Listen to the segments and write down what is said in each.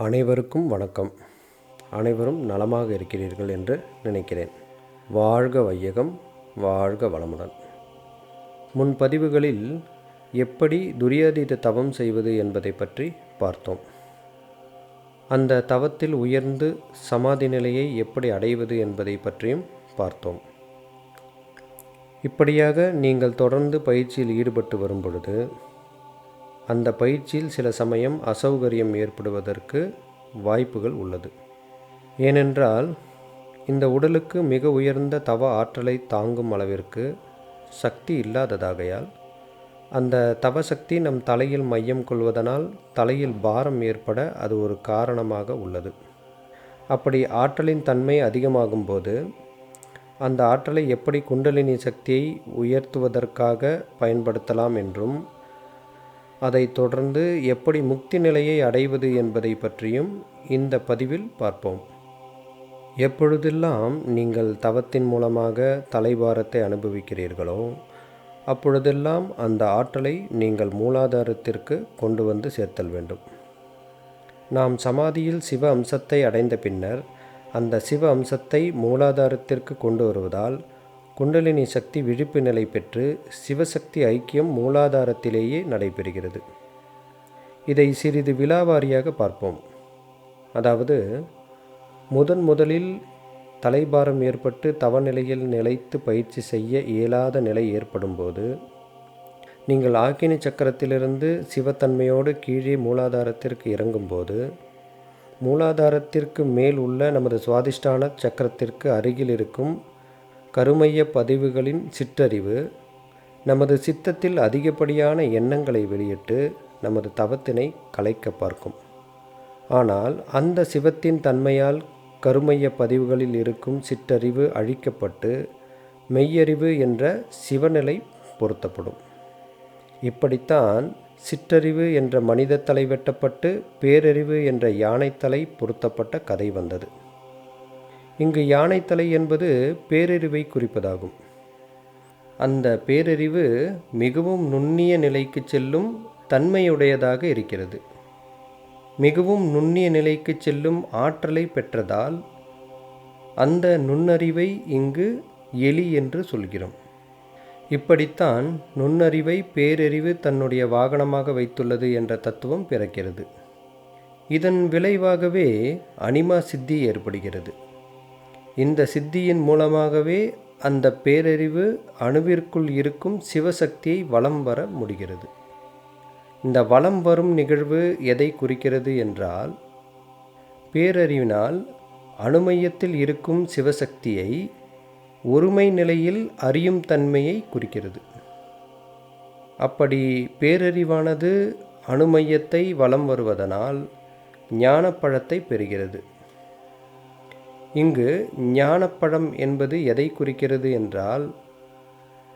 அனைவருக்கும் வணக்கம். அனைவரும் நலமாக இருக்கிறீர்கள் என்று நினைக்கிறேன். வாழ்க வையகம், வாழ்க வளமுடன். முன்பதிவுகளில் எப்படி துரியாதீத தவம் செய்வது என்பதை பற்றி பார்த்தோம். அந்த தவத்தில் உயர்ந்து சமாதி நிலையை எப்படி அடைவது என்பதை பற்றியும் பார்த்தோம். இப்படியாக நீங்கள் தொடர்ந்து பயிற்சியில் ஈடுபட்டு வரும் பொழுது அந்த பயிற்சியில் சில சமயம் அசௌகரியம் ஏற்படுவதற்கு வாய்ப்புகள் உள்ளது. ஏனென்றால் இந்த உடலுக்கு மிக உயர்ந்த தவ ஆற்றலை தாங்கும் அளவிற்கு சக்தி இல்லாததாகையால் அந்த தவசக்தி நம் தலையில் மையம் கொள்வதனால் தலையில் பாரம் ஏற்பட அது ஒரு காரணமாக உள்ளது. அப்படி ஆற்றலின் தன்மை அதிகமாகும் போது அந்த ஆற்றலை எப்படி குண்டலினி சக்தியை உயர்த்துவதற்காக பயன்படுத்தலாம் என்றும் அதை தொடர்ந்து எப்படி முக்தி நிலையை அடைவது என்பதை பற்றியும் இந்த பதிவில் பார்ப்போம். எப்பொழுதெல்லாம் நீங்கள் தவத்தின் மூலமாக தலைபாரத்தை அனுபவிக்கிறீர்களோ அப்பொழுதெல்லாம் அந்த ஆற்றலை நீங்கள் மூலாதாரத்திற்கு கொண்டு வந்து சேர்த்தல் வேண்டும். நாம் சமாதியில் சிவ அம்சத்தை அடைந்த பின்னர் அந்த சிவ அம்சத்தை மூலாதாரத்திற்கு கொண்டு வருவதால் குண்டலினி சக்தி விழிப்பு நிலை பெற்று சிவசக்தி ஐக்கியம் மூலாதாரத்திலேயே நடைபெறுகிறது. இதை சிறிது விலாவாரியாக பார்ப்போம். அதாவது முதலில் தலைபாரம் ஏற்பட்டு தவநிலையில் நிலைத்து பயிற்சி செய்ய இயலாத நிலை ஏற்படும்போது நீங்கள் ஆக்கினி சக்கரத்திலிருந்து சிவத்தன்மையோடு கீழே மூலாதாரத்திற்கு இறங்கும்போது மூலாதாரத்திற்கு மேல் உள்ள நமது சுவாதிஷ்டான சக்கரத்திற்கு அருகில் இருக்கும் கருமைய பதிவுகளின் சிற்றறிவு நமது சித்தத்தில் அதிகப்படியான எண்ணங்களை வெளியிட்டு நமது தவத்தினை கலைக்க பார்க்கும். ஆனால் அந்த சிவத்தின் தன்மையால் கருமைய பதிவுகளில் இருக்கும் சிற்றறிவு அழிக்கப்பட்டு மெய்யறிவு என்ற சிவநிலை பொருத்தப்படும். இப்படித்தான் சிற்றறிவு என்ற மனித தலை வெட்டப்பட்டு பேரறிவு என்ற யானைத்தலை பொருத்தப்பட்ட கதை வந்தது. இங்கு யானைத்தலை என்பது பேரறிவை குறிப்பதாகும். அந்த பேரறிவு மிகவும் நுண்ணிய நிலைக்கு செல்லும் தன்மையுடையதாக இருக்கிறது. மிகவும் நுண்ணிய நிலைக்கு செல்லும் ஆற்றலை பெற்றதால் அந்த நுண்ணறிவை இங்கு எலி என்று சொல்கிறோம். இப்படித்தான் நுண்ணறிவை பேரறிவு தன்னுடைய வாகனமாக வைத்துள்ளது என்ற தத்துவம் பிறக்கிறது. இதன் விளைவாகவே அனிமா சித்தி ஏற்படுகிறது. இந்த சித்தியின் மூலமாகவே அந்த பேரறிவு அணுவிற்குள் இருக்கும் சிவசக்தியை வலம் வர முடிகிறது. இந்த வலம் வரும் நிகழ்வு எதை குறிக்கிறது என்றால் பேரறிவினால் அணுமையத்தில் இருக்கும் சிவசக்தியை ஒருமை நிலையில் அறியும் தன்மையை குறிக்கிறது. அப்படி பேரறிவானது அணுமையத்தை வலம் வருவதனால் ஞானப்பழத்தை பெறுகிறது. இங்கு ஞானப்பழம் என்பது எதை குறிக்கிறது என்றால்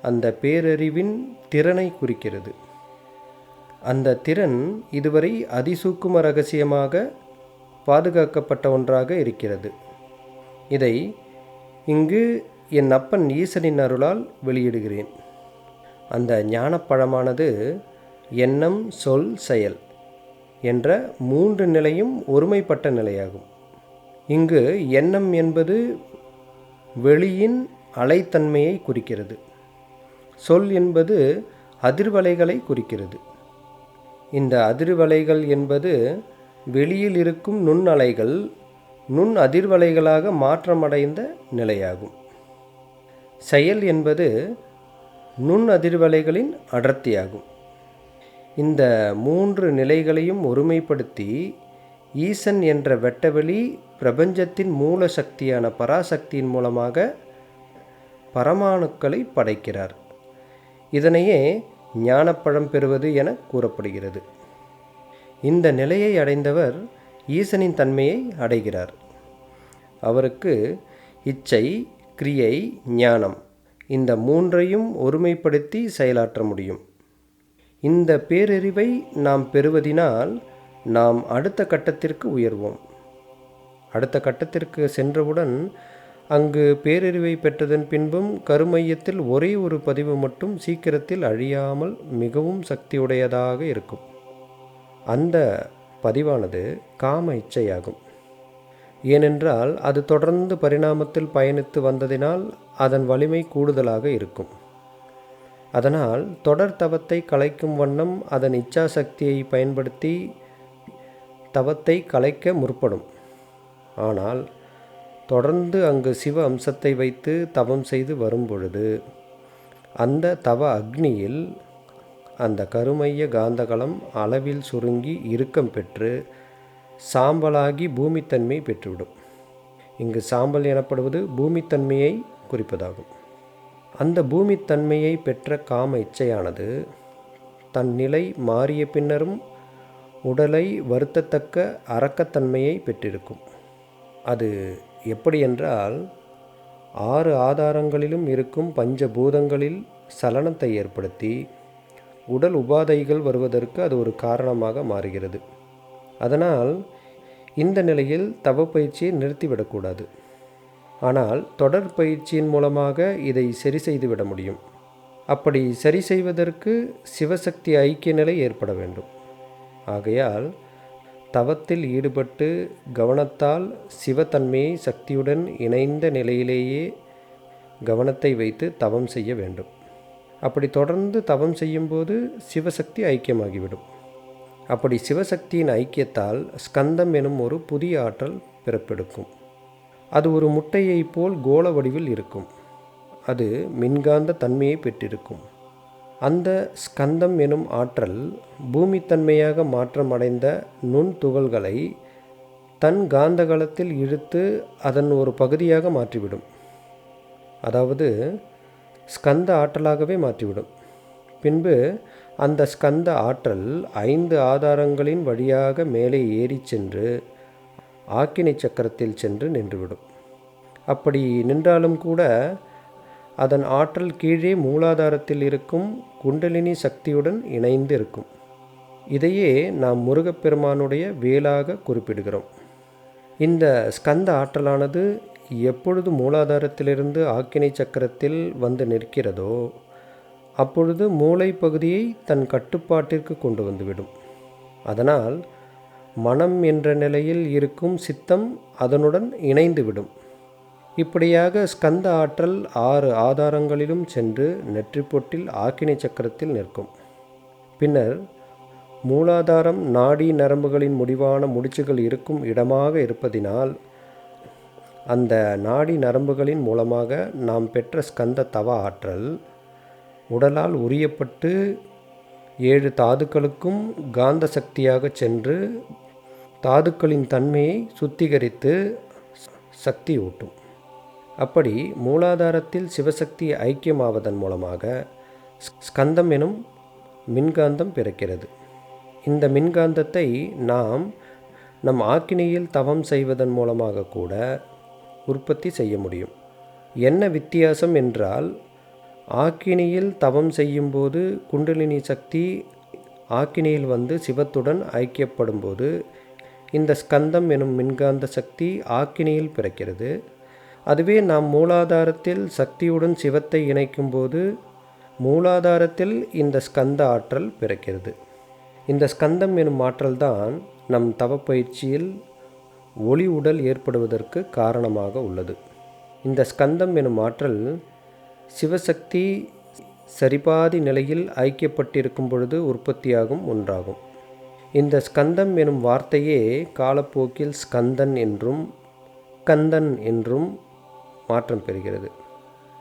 அந்த பேரறிவின் திறனை குறிக்கிறது. அந்த திறன் இதுவரை அதிசூக்கும ரகசியமாக பாதுகாக்கப்பட்ட ஒன்றாக இருக்கிறது. இதை இங்கு என் அப்பன் ஈசனின் அருளால் வெளியிடுகிறேன். அந்த ஞானப்பழமானது எண்ணம், சொல், செயல் என்ற 3 நிலையும் ஒருமைப்பட்ட நிலையாகும். இங்கு எண்ணம் என்பது வெளியின் அலைத்தன்மையை குறிக்கிறது. சொல் என்பது அதிர்வலைகளை குறிக்கிறது. இந்த அதிர்வலைகள் என்பது வெளியில் இருக்கும் நுண்ணலைகள் நுண் அதிர்வலைகளாக மாற்றமடைந்த நிலையாகும். செயல் என்பது நுண் அதிர்வலைகளின் அடர்த்தியாகும். இந்த 3 நிலைகளையும் ஒருமைப்படுத்தி ஈசன் என்ற வெட்டவெளி பிரபஞ்சத்தின் மூல சக்தியான பராசக்தியின் மூலமாக பரமாணுக்களை படைக்கிறார். இதனையே ஞானப்பழம் பெறுவது என கூறப்படுகிறது. இந்த நிலையை அடைந்தவர் ஈசனின் தன்மையை அடைகிறார். அவருக்கு இச்சை, கிரியை, ஞானம் இந்த 3ஐயும் ஒருமைப்படுத்தி செயலாற்ற முடியும். இந்த பேரறிவை நாம் பெறுவதினால் நாம் அடுத்த கட்டத்திற்கு உயர்வோம். அடுத்த கட்டத்திற்கு சென்றவுடன் அங்கு பேரறிவை பெற்றதன் பின்பும் கருமையத்தில் ஒரே ஒரு பதிவு மட்டும் சீக்கிரத்தில் அழியாமல் மிகவும் சக்தியுடையதாக இருக்கும். அந்த பதிவானது காம இச்சையாகும். ஏனென்றால் அது தொடர்ந்து பரிணாமத்தில் பயணித்து வந்ததினால் அதன் வலிமை கூடுதலாக இருக்கும். அதனால் தொடர் தவத்தை கலைக்கும் வண்ணம் அதன் இச்சாசக்தியை பயன்படுத்தி தவத்தை கலைக்க முற்படும். ஆனால் தொடர்ந்து அங்கு சிவ அம்சத்தை வைத்து தவம் செய்து வரும்பொழுது அந்த தவ அக்னியில் அந்த கருமைய காந்தகளம் அளவில் சுருங்கி இறுக்கம் பெற்று சாம்பலாகி பூமித்தன்மை பெற்றுவிடும். இங்கு சாம்பல் எனப்படுவது பூமித்தன்மையை குறிப்பதாகும். அந்த பூமித்தன்மையை பெற்ற காம இச்சையானது தன் நிலை மாறிய பின்னரும் உடலை வருத்தத்தக்க அரக்கத்தன்மையை பெற்றிருக்கும். அது எப்படி என்றால் 6 ஆதாரங்களிலும் இருக்கும் பஞ்சபூதங்களில் சலனத்தை ஏற்படுத்தி உடல் உபாதைகள் வருவதற்கு அது ஒரு காரணமாக மாறுகிறது. அதனால் இந்த நிலையில் தவ பயிற்சியை நிறுத்திவிடக்கூடாது. ஆனால் தொடர் பயிற்சியின் மூலமாக இதை சரி செய்துவிட முடியும். அப்படி சரி செய்வதற்கு சிவசக்தி ஐக்கிய நிலை ஏற்பட வேண்டும். ஆகையால் தவத்தில் ஈடுபட்டு கவனத்தால் சிவத்தன்மையை சக்தியுடன் இணைந்த நிலையிலேயே கவனத்தை வைத்து தவம் செய்ய வேண்டும். அப்படி தொடர்ந்து தவம் செய்யும்போது சிவசக்தி ஐக்கியமாகிவிடும். அப்படி சிவசக்தியின் ஐக்கியத்தால் ஸ்கந்தம் எனும் ஒரு புதிய ஆற்றல் பிறப்பெடுக்கும். அது ஒரு முட்டையைப் போல் கோள வடிவில் இருக்கும். அது மின்காந்த தன்மையை பெற்றிருக்கும். அந்த ஸ்கந்தம் எனும் ஆற்றல் பூமித்தன்மையாக மாற்றமடைந்த நுண்துகள்களை தன் காந்தகளத்தில் இழுத்து அதன் ஒரு பகுதியாக மாற்றிவிடும். அதாவது ஸ்கந்த ஆற்றலாகவே மாற்றிவிடும். பின்பு அந்த ஸ்கந்த ஆற்றல் 5 ஆதாரங்களின் வழியாக மேலே ஏறி சென்று ஆக்கினை சக்கரத்தில் சென்று நின்றுவிடும். அப்படி நின்றாலும் கூட அதன் ஆற்றல் கீழே மூலாதாரத்தில் இருக்கும் குண்டலினி சக்தியுடன் இணைந்து இருக்கும். இதையே நாம் முருகப்பெருமானுடைய வேலாக குறிப்பிடுகிறோம். இந்த ஸ்கந்த ஆற்றலானது எப்பொழுது மூலாதாரத்திலிருந்து ஆக்கினை சக்கரத்தில் வந்து நிற்கிறதோ அப்பொழுது மூளை பகுதியை தன் கட்டுப்பாட்டிற்கு கொண்டு வந்துவிடும். அதனால் மனம் என்ற நிலையில் இருக்கும் சித்தம் அதனுடன் இணைந்துவிடும். இப்படியாக ஸ்கந்த ஆற்றல் 6 ஆதாரங்களிலும் சென்று நெற்றிப்பொட்டில் ஆக்கினை சக்கரத்தில் நிற்கும். பின்னர் மூலாதாரம் நாடி நரம்புகளின் முடிவான முடிச்சுகள் இருக்கும் இடமாக இருப்பதினால் அந்த நாடி நரம்புகளின் மூலமாக நாம் பெற்ற ஸ்கந்த தவ ஆற்றல் உடலால் உரியப்பட்டு 7 தாதுக்களுக்கும் காந்த சக்தியாக சென்று தாதுக்களின் தன்மையை சுத்திகரித்து சக்தி ஊட்டும். அப்படி மூலாதாரத்தில் சிவசக்தி ஐக்கியமாவதன் மூலமாக ஸ்கந்தம் எனும் மின்காந்தம் பிறக்கிறது. இந்த மின்காந்தத்தை நாம் நம் ஆக்கினியில் தவம் செய்வதன் மூலமாக கூட உற்பத்தி செய்ய முடியும். என்ன வித்தியாசம் என்றால், ஆக்கினியில் தவம் செய்யும்போது குண்டலினி சக்தி ஆக்கினியில் வந்து சிவத்துடன் ஐக்கியப்படும்போது இந்த ஸ்கந்தம் எனும் மின்காந்த சக்தி ஆக்கினியில் பிறக்கிறது. அதுவே நாம் மூலாதாரத்தில் சக்தியுடன் சிவத்தை இணைக்கும்போது மூலாதாரத்தில் இந்த ஸ்கந்த ஆற்றல் பிறக்கிறது. இந்த ஸ்கந்தம் எனும் ஆற்றல்தான் நம் தவப்பயிற்சியில் ஒளி உடல் ஏற்படுவதற்கு காரணமாக உள்ளது. இந்த ஸ்கந்தம் எனும் ஆற்றல் சிவசக்தி சரிபாதி நிலையில் ஐக்கியப்பட்டிருக்கும் பொழுது உற்பத்தியாகும் ஒன்றாகும். இந்த ஸ்கந்தம் எனும் வார்த்தையே காலப்போக்கில் ஸ்கந்தன் என்றும் கந்தன் என்றும் மாற்றம் பெறுகிறது.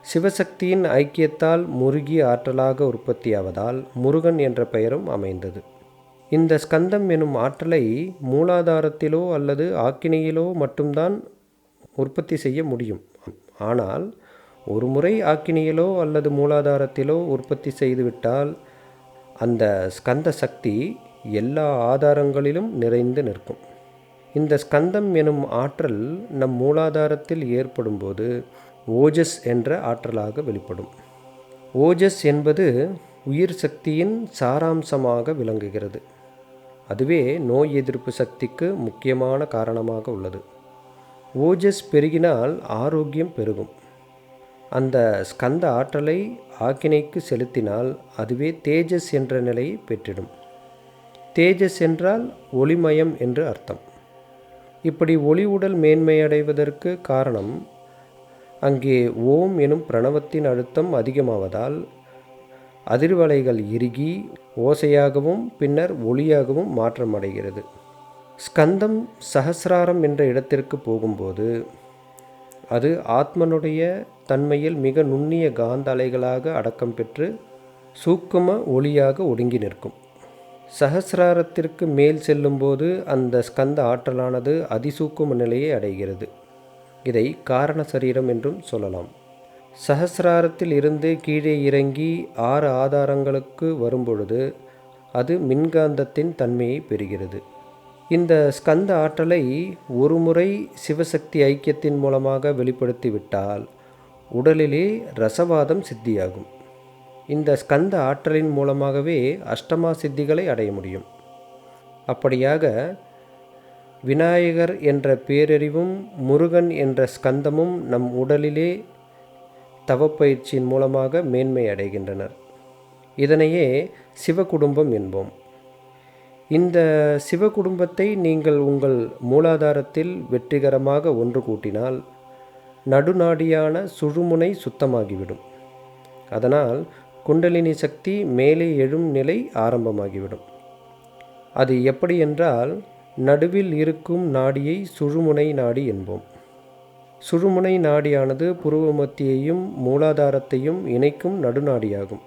சிவசக்தியின் ஐக்கியத்தால் முருகிய ஆற்றலாக உற்பத்தியாவதால் முருகன் என்ற பெயரும் அமைந்தது. இந்த ஸ்கந்தம் எனும் ஆற்றலை மூலாதாரத்திலோ அல்லது ஆக்கினியிலோ மட்டும்தான் உற்பத்தி செய்ய முடியும். ஆனால் ஒரு முறை ஆக்கினியிலோ அல்லது மூலாதாரத்திலோ உற்பத்தி செய்துவிட்டால் அந்த ஸ்கந்த சக்தி எல்லா ஆதாரங்களிலும் நிறைந்து நிற்கும். இந்த ஸ்கந்தம் எனும் ஆற்றல் நம் மூலாதாரத்தில் ஏற்படும்போது ஓஜஸ் என்ற ஆற்றலாக வெளிப்படும். ஓஜஸ் என்பது உயிர் சக்தியின் சாராம்சமாக விளங்குகிறது. அதுவே நோய் எதிர்ப்பு சக்திக்கு முக்கியமான காரணமாக உள்ளது. ஓஜஸ் பெருகினால் ஆரோக்கியம் பெருகும். அந்த ஸ்கந்த ஆற்றலை ஆக்கினைக்கு செலுத்தினால் அதுவே தேஜஸ் என்ற நிலையை பெற்றிடும். தேஜஸ் என்றால் ஒளிமயம் என்று அர்த்தம். இப்படி ஒளி உடல் மேன்மையடைவதற்கு காரணம் அங்கே ஓம் எனும் பிரணவத்தின் அழுத்தம் அதிகமாவதால் அதிர்வலைகள் இறுகி ஓசையாகவும் பின்னர் ஒளியாகவும் மாற்றமடைகிறது. ஸ்கந்தம் சஹசிராரம் என்ற இடத்திற்கு போகும்போது அது ஆத்மனுடைய தன்மையில் மிக நுண்ணிய காந்த அலைகளாக அடக்கம் பெற்று சூக்கும ஒளியாக ஒடுங்கி நிற்கும். சஹசிராரத்திற்கு மேல் செல்லும்போது அந்த ஸ்கந்த ஆற்றலானது அதிசூக்கும நிலையை அடைகிறது. இதை காரண சரீரம் என்றும் சொல்லலாம். சஹசிராரத்தில் இருந்து கீழே இறங்கி 6 ஆதாரங்களுக்கு வரும்பொழுது அது மின்காந்தத்தின் தன்மையை பெறுகிறது. இந்த ஸ்கந்த ஆற்றலை ஒரு முறை சிவசக்தி ஐக்கியத்தின் மூலமாக வெளிப்படுத்திவிட்டால் உடலிலே ரசவாதம் சித்தியாகும். இந்த ஸ்கந்த ஆற்றலின் மூலமாகவே அஷ்டமா சித்திகளை அடைய முடியும். அப்படியாக விநாயகர் என்ற பேரறிவும் முருகன் என்ற ஸ்கந்தமும் நம் உடலிலே தவப்பயிற்சியின் மூலமாக மேன்மை அடைகின்றனர். இதனையே சிவகுடும்பம் என்போம். இந்த சிவகுடும்பத்தை நீங்கள் உங்கள் மூலாதாரத்தில் வெற்றிகரமாக ஒன்று கூட்டினால் நடுநாடியான சுழுமுனை சுத்தமாகிவிடும். அதனால் குண்டலினி சக்தி மேலே எழும் நிலை ஆரம்பமாகிவிடும். அது எப்படி என்றால், நடுவில் இருக்கும் நாடியை சுழுமுனை நாடி என்போம். சுழுமுனை நாடியானது புருவ மத்தியையும் மூலாதாரத்தையும் இணைக்கும் நடுநாடியாகும்.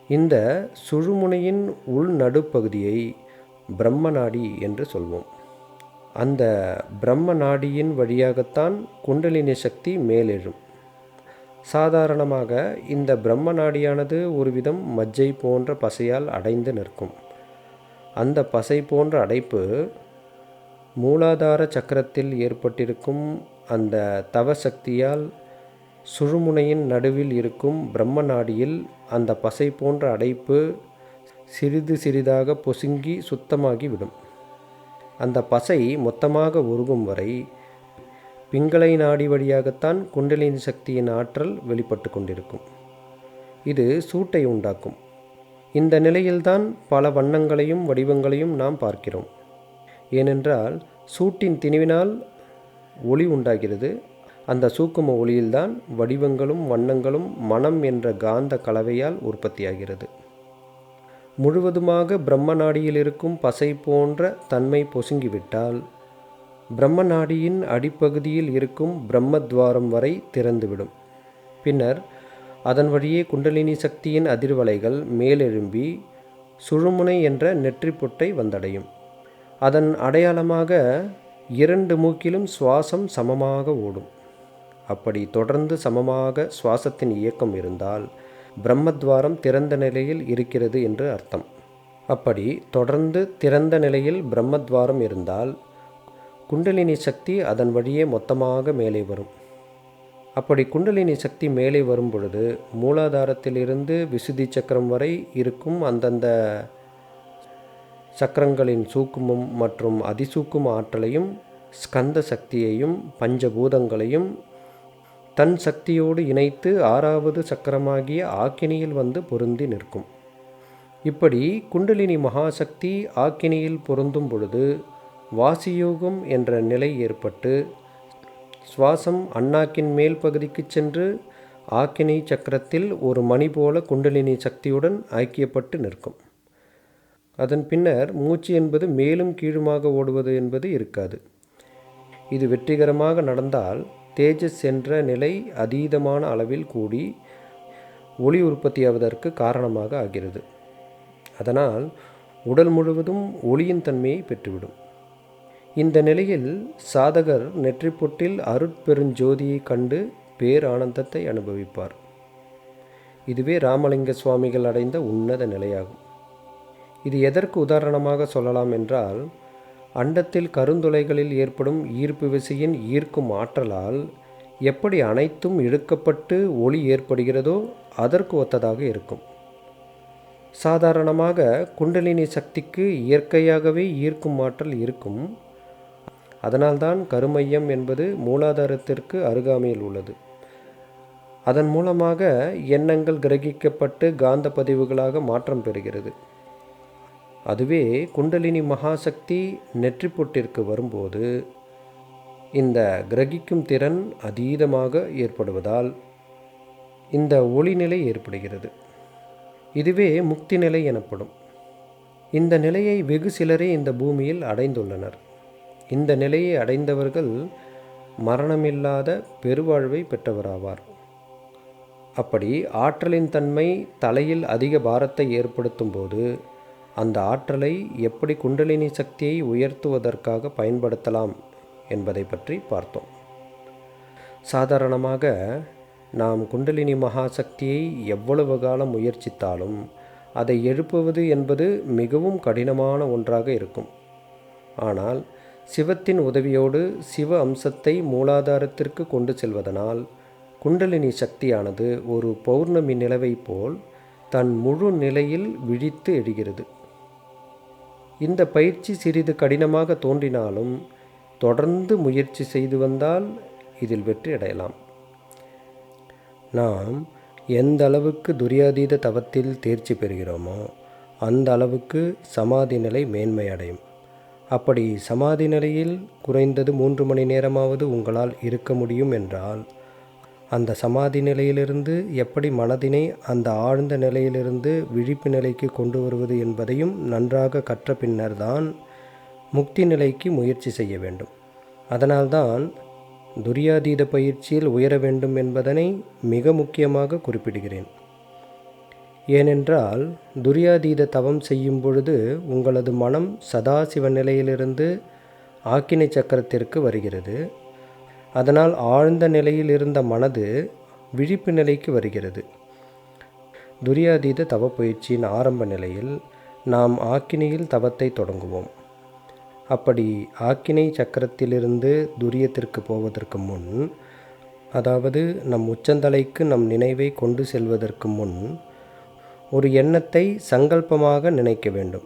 இந்த சுழுமுனையின் உள் நடுப்பகுதியை பிரம்ம நாடி என்று சொல்வோம். அந்த பிரம்ம நாடியின் வழியாகத்தான் குண்டலினி சக்தி மேலெழும். சாதாரணமாக இந்த பிரம்ம நாடியானது ஒருவிதம் மஜ்ஜை போன்ற பசையால் அடைந்து நிற்கும். அந்த பசை போன்ற அடைப்பு மூலாதார சக்கரத்தில் ஏற்பட்டிருக்கும் அந்த தவசக்தியால் சுழுமுனையின் நடுவில் இருக்கும் பிரம்ம நாடியில் அந்த பசை போன்ற அடைப்பு சிறிது சிறிதாக பொசுங்கி சுத்தமாகிவிடும். அந்த பசை மொத்தமாக உருகும் வரை பிங்களை நாடி வழியாகத்தான் குண்டலினி சக்தியின் ஆற்றல் வெளிப்பட்டு கொண்டிருக்கும். இது சூட்டை உண்டாக்கும். இந்த நிலையில்தான் பல வண்ணங்களையும் வடிவங்களையும் நாம் பார்க்கிறோம். ஏனென்றால் சூட்டின் திணிவினால் ஒளி உண்டாகிறது. அந்த சூக்கும ஒளியில்தான் வடிவங்களும் வண்ணங்களும் மனம் என்ற காந்த கலவையால் உற்பத்தியாகிறது. முழுவதுமாக பிரம்ம நாடியில் இருக்கும் பசை போன்ற தன்மை பொசுங்கிவிட்டால் பிரம்ம நாடியின் அடிப்பகுதியில் இருக்கும் பிரம்மத்வாரம் வரை திறந்துவிடும். பின்னர் அதன் வழியே குண்டலினி சக்தியின் அதிர்வலைகள் மேலெழும்பி சுழுமுனை என்ற நெற்றி பொட்டை வந்தடையும். அதன் அடையாளமாக 2 மூக்கிலும் சுவாசம் சமமாக ஓடும். அப்படி தொடர்ந்து சமமாக சுவாசத்தின் இயக்கம் இருந்தால் பிரம்மத்வாரம் திறந்த நிலையில் இருக்கிறது என்று அர்த்தம். அப்படி தொடர்ந்து திறந்த நிலையில் பிரம்மத்வாரம் இருந்தால் குண்டலினி சக்தி அதன் வழியே மொத்தமாக மேலே வரும். அப்படி குண்டலினி சக்தி மேலே வரும் பொழுது மூலாதாரத்திலிருந்து விசுத்தி சக்கரம் வரை இருக்கும் அந்தந்த சக்கரங்களின் சூக்குமம் மற்றும் அதிசூக்கும ஆற்றலையும் ஸ்கந்த சக்தியையும் பஞ்சபூதங்களையும் தன் சக்தியோடு இணைத்து 6வது சக்கரமாகிய ஆக்கினியில் வந்து பொருந்தி நிற்கும். இப்படி குண்டலினி மகாசக்தி ஆக்கினியில் பொருந்தும் பொழுது வாசியோகம் என்ற நிலை ஏற்பட்டு சுவாசம் அண்ணாக்கின் மேல் பகுதிக்கு சென்று ஆக்கினி சக்கரத்தில் ஒரு மணி போல குண்டலினி சக்தியுடன் ஐக்கியப்பட்டு நிற்கும். அதன் பின்னர் மூச்சு என்பது மேலும் கீழுமாக ஓடுவது என்பது இருக்காது. இது வெற்றிகரமாக நடந்தால் தேஜஸ் என்ற நிலை அதீதமான அளவில் கூடி ஒளி உற்பத்தியாவதற்கு காரணமாக ஆகிறது. அதனால் உடல் முழுவதும் ஒளியின் தன்மையை பெற்றுவிடும். இந்த நிலையில் சாதகர் நெற்றிப்பொட்டில் அருட்பெருஞ்சோதியை கண்டு பேரானந்தத்தை அனுபவிப்பார். இதுவே ராமலிங்க சுவாமிகள் அடைந்த உன்னத நிலையாகும். இது எதற்கு உதாரணமாக சொல்லலாம் என்றால், அண்டத்தில் கருந்துளைகளில் ஏற்படும் ஈர்ப்பு விசையின் ஈர்க்கும் ஆற்றலால் எப்படி அனைத்தும் இழுக்கப்பட்டு ஒளி ஏற்படுகிறதோ அதற்கு ஒத்ததாக இருக்கும். சாதாரணமாக குண்டலினி சக்திக்கு இயற்கையாகவே ஈர்க்கும் ஆற்றல் இருக்கும். அதனால்தான் கருமையம் என்பது மூலாதாரத்திற்கு அருகாமையில் உள்ளது. அதன் மூலமாக எண்ணங்கள் கிரகிக்கப்பட்டு காந்த பதிவுகளாக மாற்றம் பெறுகிறது. அதுவே குண்டலினி மகாசக்தி நெற்றிப்பொட்டிற்கு வரும்போது இந்த கிரகிக்கும் திறன் அதீதமாக ஏற்படுவதால் இந்த ஒளிநிலை ஏற்படுகிறது. இதுவே முக்தி நிலை எனப்படும். இந்த நிலையை வெகு சிலரே இந்த பூமியில் அடைந்துள்ளனர். இந்த நிலையை அடைந்தவர்கள் மரணமில்லாத பெருவாழ்வை பெற்றவராவார். அப்படி ஆற்றலின் தன்மை தலையில் அதிக பாரத்தை ஏற்படுத்தும் போது அந்த ஆற்றலை எப்படி குண்டலினி சக்தியை உயர்த்துவதற்காக பயன்படுத்தலாம் என்பதை பற்றி பார்த்தோம். சாதாரணமாக நாம் குண்டலினி மகாசக்தியை எவ்வளவு காலம் முயற்சித்தாலும் அதை எழுப்புவது என்பது மிகவும் கடினமான ஒன்றாக இருக்கும். ஆனால் சிவத்தின் உதவியோடு சிவ அம்சத்தை மூலாதாரத்திற்கு கொண்டு செல்வதனால் குண்டலினி சக்தியானது ஒரு பௌர்ணமி நிலவை போல் தன் முழு நிலையில் விழித்து எழுகிறது. இந்த பயிற்சி சிறிது கடினமாக தோன்றினாலும் தொடர்ந்து முயற்சி செய்து வந்தால் இதில் வெற்றி அடையலாம். நாம் எந்த அளவுக்கு துரியாதீத தவத்தில் தேர்ச்சி பெறுகிறோமோ அந்த அளவுக்கு சமாதி நிலை மேன்மை அடையும். அப்படி சமாதி நிலையில் குறைந்தது 3 மணி நேரமாவது உங்களால் இருக்க முடியும் என்றால் அந்த சமாதி நிலையிலிருந்து எப்படி மனதினை அந்த ஆழ்ந்த நிலையிலிருந்து விழிப்பு நிலைக்கு கொண்டு வருவது என்பதையும் நன்றாக கற்ற பின்னர்தான் முக்தி நிலைக்கு முயற்சி செய்ய வேண்டும். அதனால்தான் துரியாதீத பயிற்சியில் உயர வேண்டும் என்பதனை மிக முக்கியமாக குறிப்பிடுகிறேன். ஏனென்றால் துரியாதீத தவம் செய்யும் பொழுது உங்களது மனம் சதாசிவ நிலையிலிருந்து ஆக்கினை சக்கரத்திற்கு வருகிறது. அதனால் ஆழ்ந்த நிலையில் இருந்த மனது விழிப்பு நிலைக்கு வருகிறது. துரியாதீத தவ பயிற்சியின் ஆரம்ப நிலையில் நாம் ஆக்கினையில் தவத்தை தொடங்குவோம். அப்படி ஆக்கினை சக்கரத்திலிருந்து துரியத்திற்கு போவதற்கு முன், அதாவது நம் உச்சந்தலைக்கு நம் நினைவை கொண்டு செல்வதற்கு முன் ஒரு எண்ணத்தை சங்கல்பமாக நினைக்க வேண்டும்.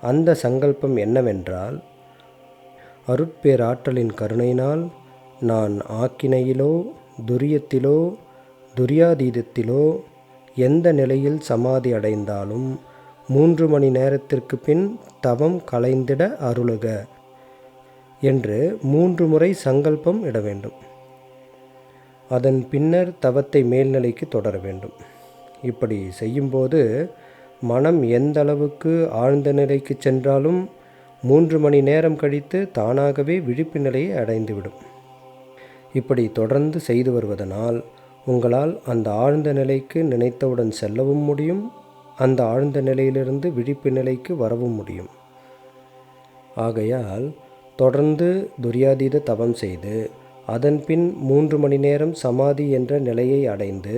அந்த சங்கல்பம் என்னவென்றால், அருட்பேராற்றலின் கருணையினால் நான் ஆக்கினையிலோ துரியத்திலோ துரியாதீதத்திலோ எந்த நிலையில் சமாதி அடைந்தாலும் 3 மணி நேரத்திற்கு பின் தவம் கலைந்திட அருளுக என்று 3 முறை சங்கல்பம் இட வேண்டும். அதன் பின்னர் தவத்தை மேல்நிலைக்கு தொடர வேண்டும். இப்படி செய்யும்போது மனம் எந்த அளவுக்கு ஆழ்ந்த நிலைக்கு சென்றாலும் 3 மணி நேரம் கழித்து தானாகவே விழிப்பு நிலையை அடைந்துவிடும். இப்படி தொடர்ந்து செய்து வருவதனால் உங்களால் அந்த ஆழ்ந்த நிலைக்கு நினைத்தவுடன் செல்லவும் முடியும், அந்த ஆழ்ந்த நிலையிலிருந்து விழிப்பு நிலைக்கு வரவும் முடியும். ஆகையால் தொடர்ந்து துரியாதீத தவம் செய்து அதன் பின் 3 மணி நேரம் சமாதி என்ற நிலையை அடைந்து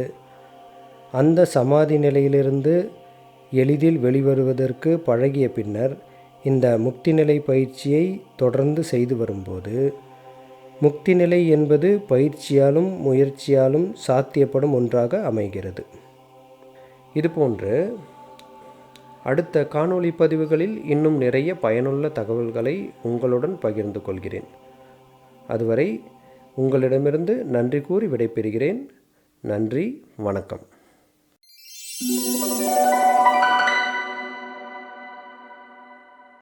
அந்த சமாதி நிலையிலிருந்து எளிதில் வெளிவருவதற்கு பழகிய பின்னர் இந்த முக்தி நிலை பயிற்சியை தொடர்ந்து செய்து வரும்போது முக்தி நிலை என்பது பயிற்சியாலும் முயற்சியாலும் சாத்தியப்படும் ஒன்றாக அமைகிறது. இதுபோன்று அடுத்த காணொளி பதிவுகளில் இன்னும் நிறைய பயனுள்ள தகவல்களை உங்களுடன் பகிர்ந்து கொள்கிறேன். அதுவரை உங்களிடமிருந்து நன்றி கூறி விடைபெறுகிறேன். நன்றி, வணக்கம்.